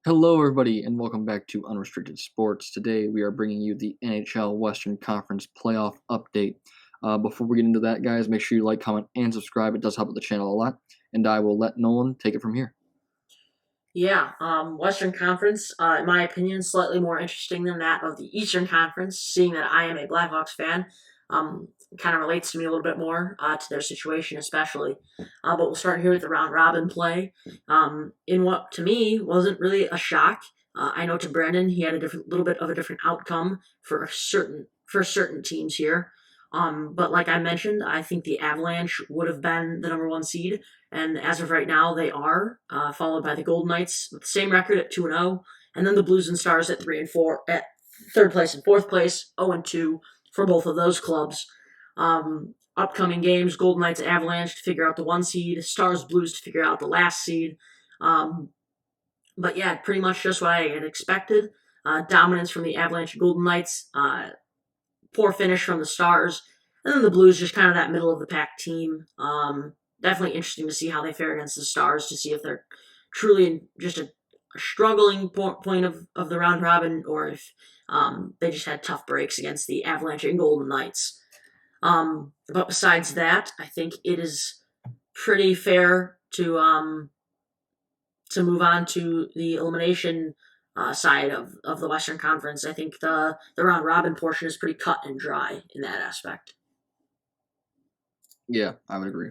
Hello, everybody, and welcome back to Unrestricted Sports. Today, we are bringing you the NHL Western Conference playoff update. Before we get into that, guys, make sure you like, comment, and subscribe. It does help with the channel a lot. And I will let Nolan take it from here. Western Conference, in my opinion, slightly more interesting than that of the Eastern Conference, seeing that I am a Blackhawks fan. Kind of relates to me a little bit more to their situation, especially. But we'll start here with the round robin play. In what to me wasn't really a shock. I know to Brendan he had a little bit of a different outcome for certain teams here. But like I mentioned, I think the Avalanche would have been the number one seed. And as of right now, they are, followed by the Golden Knights with the same record at 2-0, and then the Blues and Stars at 3 and 4, at third place and fourth place, 0 and 2 for both of those clubs. Upcoming games: Golden Knights Avalanche to figure out the one seed, Stars Blues to figure out the last seed. But yeah, pretty much just what I had expected. Dominance from the Avalanche and Golden Knights, poor finish from the Stars, and then the Blues just kind of that middle of the pack team. Definitely interesting to see how they fare against the Stars, to see if they're truly in just a struggling point of the round robin, or if they just had tough breaks against the Avalanche and Golden Knights. But besides that, I think it is pretty fair to move on to the elimination side of the Western Conference. I think the round robin portion is pretty cut and dry in that aspect. Yeah, I would agree.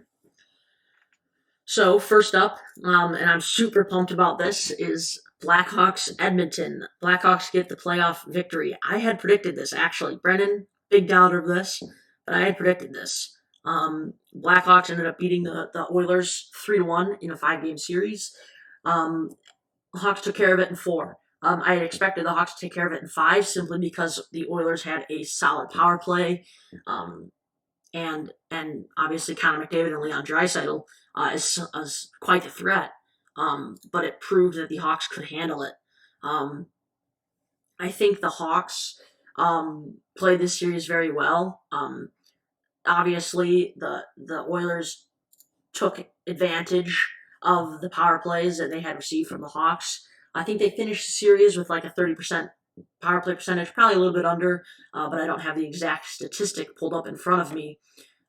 So first up, and I'm super pumped about this, is Blackhawks Edmonton. Blackhawks get the playoff victory. I had predicted this, actually. Brennan, big doubter of this, but I had predicted this. Blackhawks ended up beating the Oilers 3-1 in a 5-game series. Hawks took care of it in 4. I had expected the Hawks to take care of it in 5, simply because the Oilers had a solid power play, and obviously Connor McDavid and Leon Draisaitl is quite the threat. But it proved that the Hawks could handle it. I think the Hawks played this series very well. Obviously, the Oilers took advantage of the power plays that they had received from the Hawks. I think they finished the series with like a 30% power play percentage, probably a little bit under, but I don't have the exact statistic pulled up in front of me.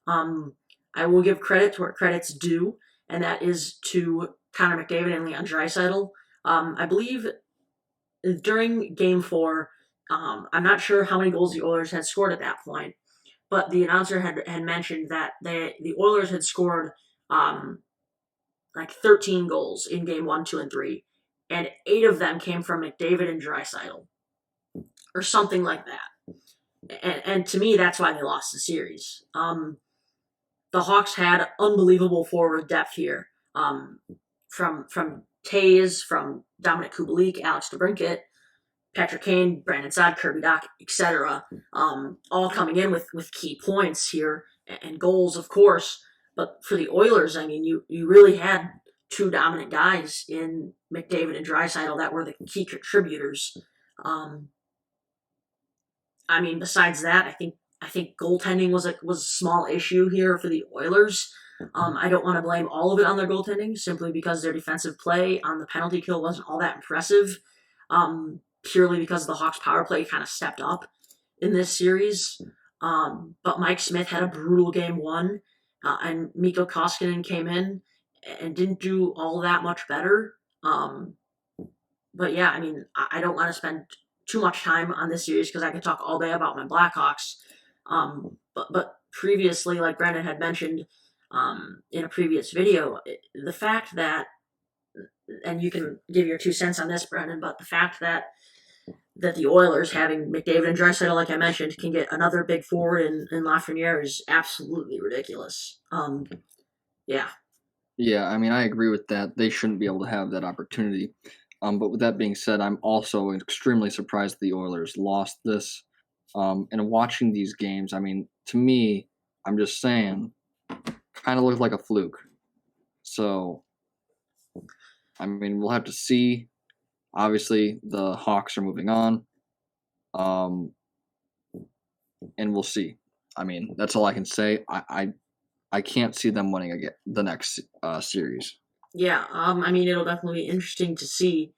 I will give credit to where credit's due, and that is to Connor McDavid and Leon Draisaitl. I believe during Game 4, I'm not sure how many goals the Oilers had scored at that point, but the announcer had mentioned that the Oilers had scored like 13 goals in Game 1, 2, and 3, and 8 of them came from McDavid and Draisaitl, or something like that. And to me, that's why they lost the series. The Hawks had unbelievable forward depth here, from Taves, from Dominic Kubalik, Alex DeBrincat, Patrick Kane, Brandon Saad, Kirby Dach, etc. All coming in with key points here and goals, of course. But for the Oilers, I mean, you really had two dominant guys in McDavid and Draisaitl that were the key contributors. I mean, besides that, I think goaltending was a small issue here for the Oilers. I don't want to blame all of it on their goaltending, simply because their defensive play on the penalty kill wasn't all that impressive. Purely because the Hawks' power play kind of stepped up in this series. But Mike Smith had a brutal Game 1, and Mikko Koskinen came in and didn't do all that much better. But yeah, I mean, I don't want to spend too much time on this series because I could talk all day about my Blackhawks. But previously, like Brandon had mentioned in a previous video, the fact that, and you can give your 2 cents on this, Brendan, but the fact that the Oilers, having McDavid and Draisaitl, like I mentioned, can get another big forward in Lafreniere is absolutely ridiculous. Yeah. Yeah, I mean, I agree with that. They shouldn't be able to have that opportunity. But with that being said, I'm also extremely surprised the Oilers lost this. And watching these games, I mean, to me, I'm just saying, kind of looked like a fluke. So, I mean, we'll have to see. Obviously, the Hawks are moving on. And we'll see. I mean, that's all I can say. I can't see them winning again the next series. Yeah, I mean, it'll definitely be interesting to see.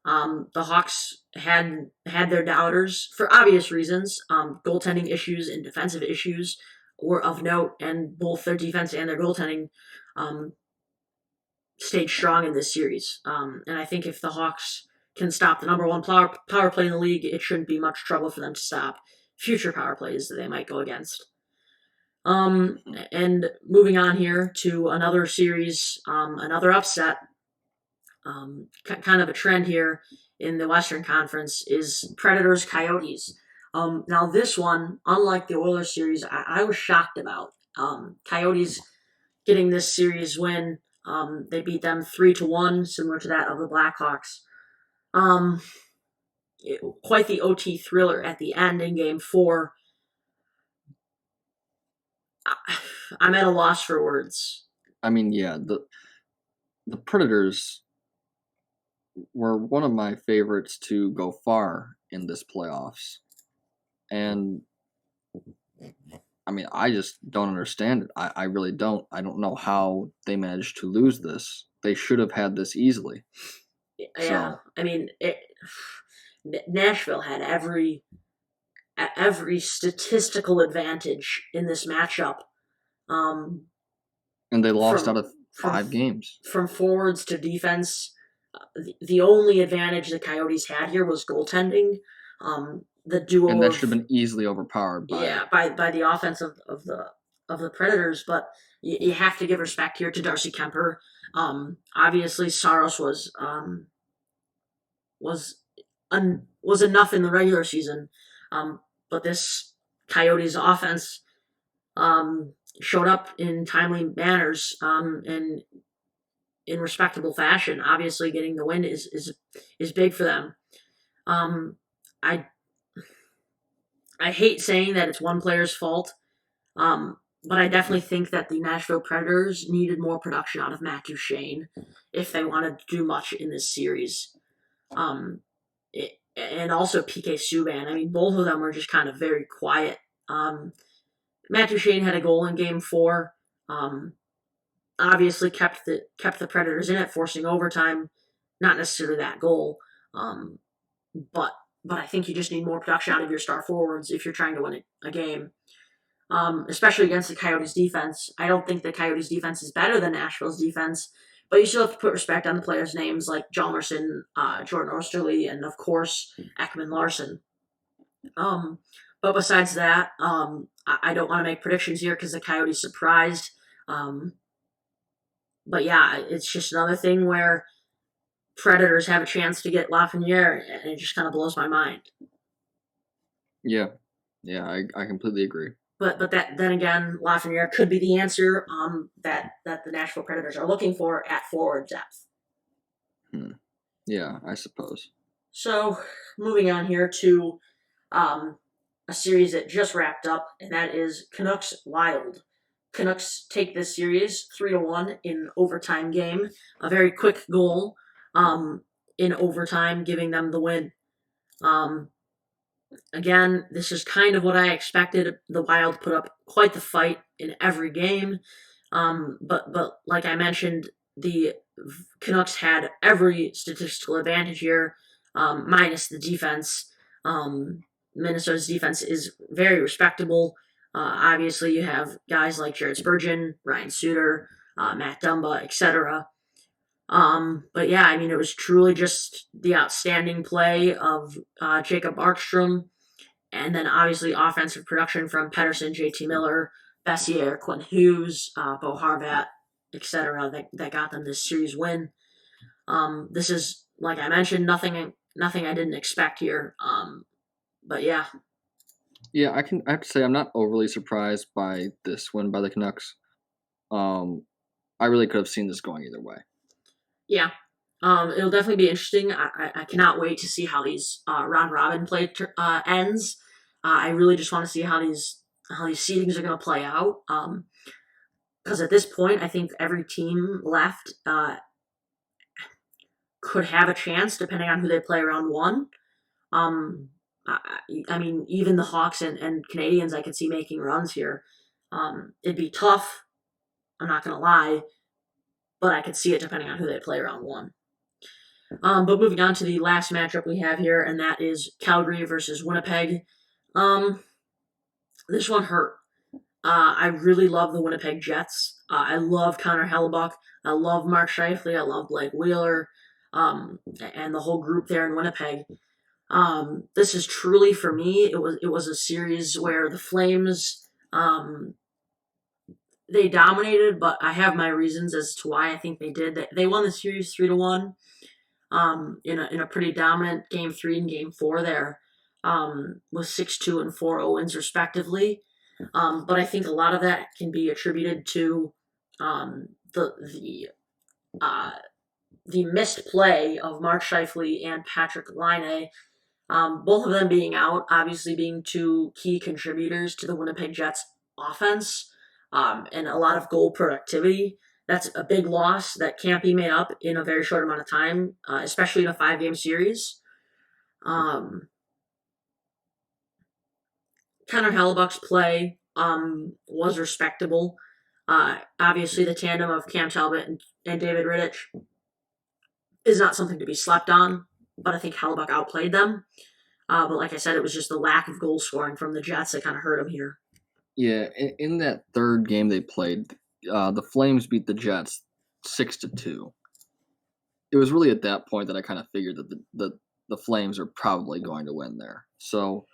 The Hawks had their doubters for obvious reasons. Goaltending issues and defensive issues were of note, and both their defense and their goaltending um, stayed strong in this series. And I think if the Hawks can stop the number one power play in the league, it shouldn't be much trouble for them to stop future power plays that they might go against. And moving on here to another series, another upset, kind of a trend here in the Western Conference is Predators Coyotes. Now this one, unlike the Oilers series, I was shocked about. Coyotes getting this series win. They beat them 3-1, similar to that of the Blackhawks. Um, Quite the OT thriller at the end in Game 4. I'm at a loss for words. I mean, yeah, the Predators were one of my favorites to go far in this playoffs. And I mean, I just don't understand it. I really don't. I don't know how they managed to lose this. They should have had this easily. Yeah, So, I mean, Nashville had every statistical advantage in this matchup. Um, and they lost from out of five games. from forwards to defense, the only advantage the Coyotes had here was goaltending. The duo And that should have been easily overpowered by the offense of the Predators, but you have to give respect here to Darcy Kemper. Obviously, Saros was enough in the regular season, but this Coyotes offense showed up in timely manners and in respectable fashion. Obviously, getting the win is big for them. I I hate saying that it's one player's fault, but I definitely think that the Nashville Predators needed more production out of Matt Duchene if they wanted to do much in this series. And also PK Subban. I mean, both of them were just kind of very quiet. Matt Duchene had a goal in Game 4. Obviously kept the Predators in it, forcing overtime. Not necessarily that goal, but I think you just need more production out of your star forwards if you're trying to win a game. Especially against the Coyotes' defense. I don't think the Coyotes' defense is better than Nashville's defense, but you still have to put respect on the players' names like Hjalmarsson, Jordan Osterley, and of course Ekman Larson. But besides that, I don't want to make predictions here because the Coyotes surprised. But yeah, it's just another thing where Predators have a chance to get Lafreniere, and it just kind of blows my mind. Yeah, I completely agree. But then again, Lafreniere could be the answer that the Nashville Predators are looking for at forward depth. Yeah, I suppose. So moving on here to a series that just wrapped up, and that is Canucks Wild. Canucks take this series 3-1 in overtime game. A very quick goal in overtime, giving them the win. Again, this is kind of what I expected. The Wild put up quite the fight in every game, but like I mentioned, the Canucks had every statistical advantage here, minus the defense. Minnesota's defense is very respectable. Obviously, you have guys like Jared Spurgeon, Ryan Suter, Matt Dumba, etc. But yeah, I mean, it was truly just the outstanding play of Jacob Markstrom, and then obviously offensive production from Pedersen, JT Miller, Bessier, Quentin Hughes, Bo Harvat, etc. That got them this series win. This is, like I mentioned, nothing I didn't expect here. But yeah. Yeah, I have to say I'm not overly surprised by this win by the Canucks. I really could have seen this going either way. Yeah. It'll definitely be interesting. I cannot wait to see how these round robin play ends. I really just want to see how these seedings are going to play out. Because at this point, I think every team left could have a chance, depending on who they play round one. I mean, even the Hawks and Canadians, I could see making runs here. It'd be tough. I'm not going to lie, but I could see it depending on who they play round one. But moving on to the last matchup we have here, and that is Calgary versus Winnipeg. Um, this one hurt. I really love the Winnipeg Jets. I love Connor Hellebuck. I love Mark Scheifele. I love Blake Wheeler, and the whole group there in Winnipeg. This is truly for me. It was a series where the Flames they dominated, but I have my reasons as to why I think they did. They won the series 3-1. In a pretty dominant game three and game four there, with 6-2 and 4-0 wins respectively. But I think a lot of that can be attributed to the uh, the missed play of Mark Scheifele and Patrick Laine. Both of them being out, obviously being two key contributors to the Winnipeg Jets offense, and a lot of goal productivity. That's a big loss that can't be made up in a very short amount of time, especially in a 5-game series. Um, Connor Hellebuck's play was respectable. Obviously, the tandem of Cam Talbot and David Rittich is not something to be slept on, but I think Hellebuck outplayed them. But like I said, it was just the lack of goal scoring from the Jets that kind of hurt him here. Yeah, in that third game they played, the Flames beat the Jets 6-2. It was really at that point that I kind of figured that the Flames are probably going to win there. So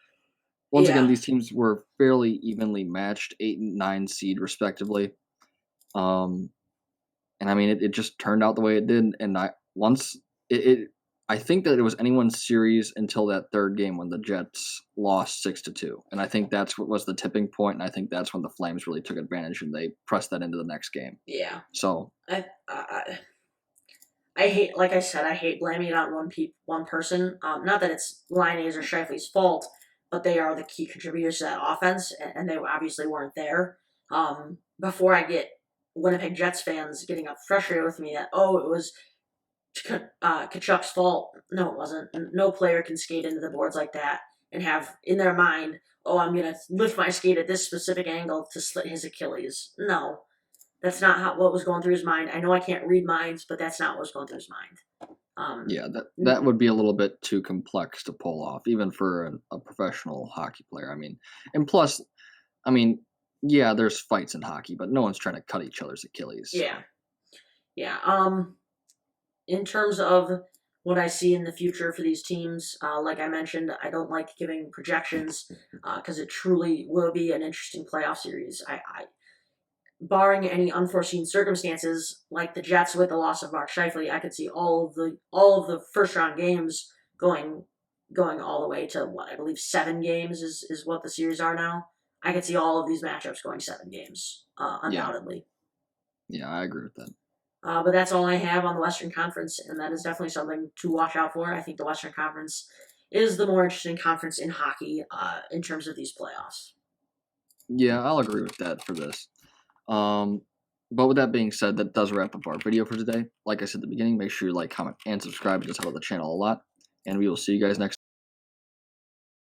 once again, Yeah, these teams were fairly evenly matched, 8 and 9 seed respectively. And I mean, it just turned out the way it did. And I think that it was anyone's series until that third game when the Jets lost 6-2, and I think that's what was the tipping point. And I think that's when the Flames really took advantage and they pressed that into the next game. yeah. So I hate, like I said, I hate blaming it on one person. Not that it's Liney's or Shifley's fault, but they are the key contributors to that offense, and they obviously weren't there. Before I get Winnipeg Jets fans getting up frustrated with me that it was Kachuk's fault. No, it wasn't. No player can skate into the boards like that and have in their mind, I'm gonna lift my skate at this specific angle to slit his Achilles. No, that's not what was going through his mind. I know I can't read minds, but that's not what was going through his mind. yeah, that would be a little bit too complex to pull off, even for a professional hockey player. I mean, and plus, I mean, yeah, there's fights in hockey, but no one's trying to cut each other's Achilles. Yeah, yeah. In terms of what I see in the future for these teams, like I mentioned, I don't like giving projections because it truly will be an interesting playoff series. Barring any unforeseen circumstances, like the Jets with the loss of Mark Scheifele, I could see all of the first round games going all the way to what I believe 7 games is what the series are now. I could see all of these matchups going 7 games, Yeah, undoubtedly. yeah, I agree with that. But that's all I have on the Western Conference, and that is definitely something to watch out for. I think the Western Conference is the more interesting conference in hockey in terms of these playoffs. Yeah, I'll agree with that for this. Um, but with that being said, that does wrap up our video for today. Like I said at the beginning, make sure you like, comment, and subscribe. It does help the channel a lot. And we will see you guys next